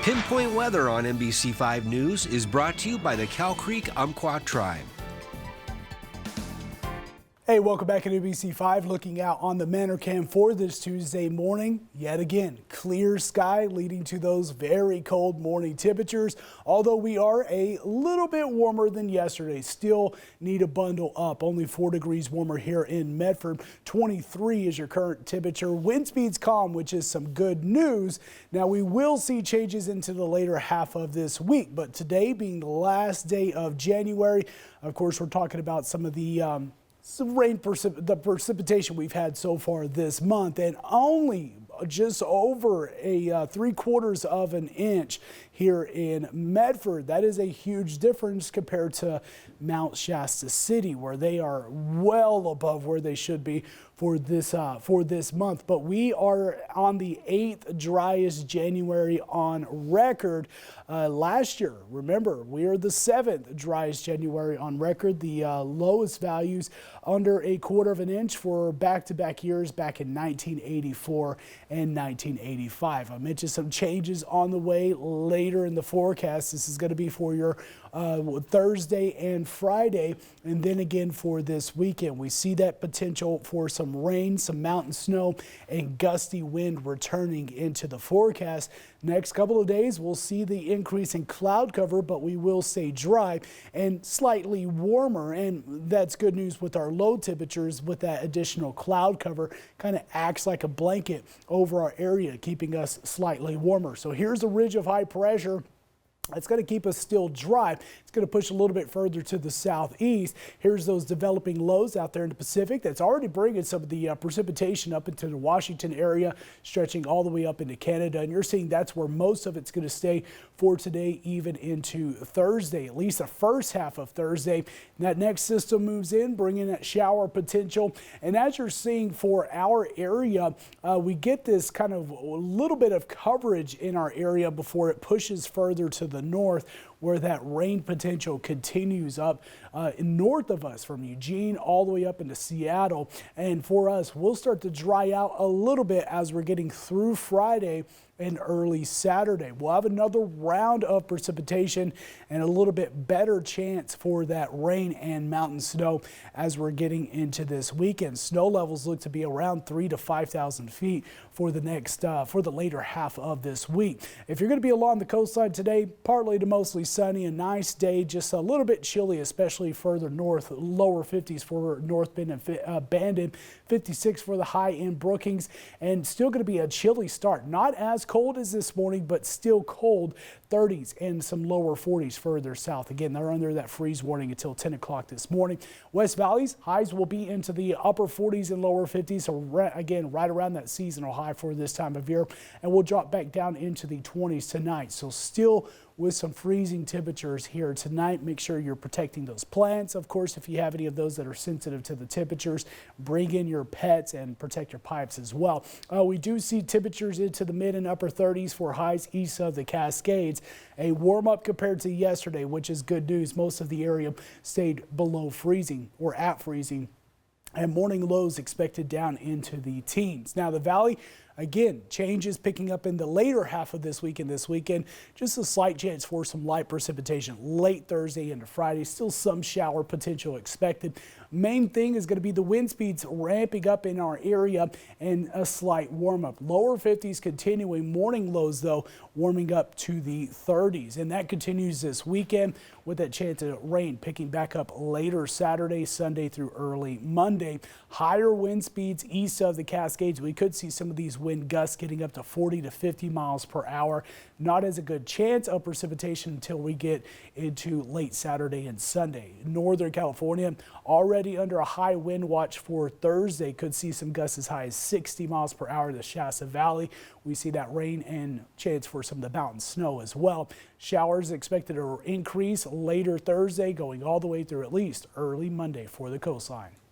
Pinpoint weather on NBC5 News is brought to you by the Cow Creek Umpqua Tribe. Hey, welcome back to NBC5. Looking out on the Manor Cam for this Tuesday morning. Yet again, clear sky leading to those very cold morning temperatures. Although we are a little bit warmer than yesterday, still need to bundle up. Only 4 degrees warmer here in Medford. 23 is your current temperature. Wind speeds calm, which is some good news. Now we will see changes into the later half of this week, but today being the last day of January, of course, we're talking about some of the the precipitation we've had so far this month, and only just over a 3/4 of an inch here in Medford. That is a huge difference compared to Mount Shasta City, where they are well above where they should be for this month. But we are on the 8th driest January on record. Last year, remember, we are the 7th driest January on record. The lowest values under a 1/4 of an inch for back-to-back years back in 1984 and 1985. I mentioned some changes on the way later in the forecast. This is going to be for your Thursday and Friday, and then again for this weekend. We see that potential for some rain, some mountain snow, and gusty wind returning into the forecast. Next couple of days, we'll see the increase in cloud cover, but we will stay dry and slightly warmer, and that's good news with our low temperatures. With that additional cloud cover, kind of acts like a blanket over our area, keeping us slightly warmer. So here's a ridge of high pressure. It's going to keep us still dry. It's going to push a little bit further to the southeast. Here's those developing lows out there in the Pacific that's already bringing some of the precipitation up into the Washington area, stretching all the way up into Canada. And you're seeing that's where most of it's going to stay for today, even into Thursday, at least the first half of Thursday. And that next system moves in, bringing that shower potential. And as you're seeing for our area, we get this kind of a little bit of coverage in our area before it pushes further to the north, where that rain potential continues up north of us from Eugene all the way up into Seattle. And for us, we'll start to dry out a little bit as we're getting through Friday and early Saturday. We'll have another round of precipitation and a little bit better chance for that rain and mountain snow as we're getting into this weekend. Snow levels look to be around 3,000 to 5,000 feet for the next for the later half of this week. If you're going to be along the coastline today, partly to mostly sunny, a nice day, just a little bit chilly, especially further north. Lower 50s for North Bend and Bandon, 56 for the high in Brookings, and still going to be a chilly start. Not as cold as this morning, but still cold. 30s and some lower 40s further south. Again, they're under that freeze warning until 10 o'clock this morning. West Valleys, highs will be into the upper 40s and lower 50s. So again, right around that seasonal high for this time of year. And we'll drop back down into the 20s tonight. So still with some freezing temperatures here tonight. Make sure you're protecting those plants. Of course, if you have any of those that are sensitive to the temperatures, bring in your pets and protect your pipes as well. We do see temperatures into the mid and upper 30s for highs east of the Cascades. A warm up compared to yesterday, which is good news. Most of the area stayed below freezing or at freezing, and morning lows expected down into the teens. Now the valley, again, changes picking up in the later half of this week and this weekend. Just a slight chance for some light precipitation late Thursday into Friday. Still some shower potential expected. Main thing is going to be the wind speeds ramping up in our area and a slight warm up. Lower 50s continuing. Morning lows, though, warming up to the 30s. And that continues this weekend with that chance of rain picking back up later Saturday, Sunday through early Monday. Higher wind speeds east of the Cascades. We could see some of these wind gusts getting up to 40 to 50 miles per hour. Not as a good chance of precipitation until we get into late Saturday and Sunday. Northern California already under a high wind watch for Thursday. Could see some gusts as high as 60 miles per hour in the Shasta Valley. We see that rain and chance for some of the mountain snow as well. Showers expected to increase later Thursday, going all the way through at least early Monday for the coastline.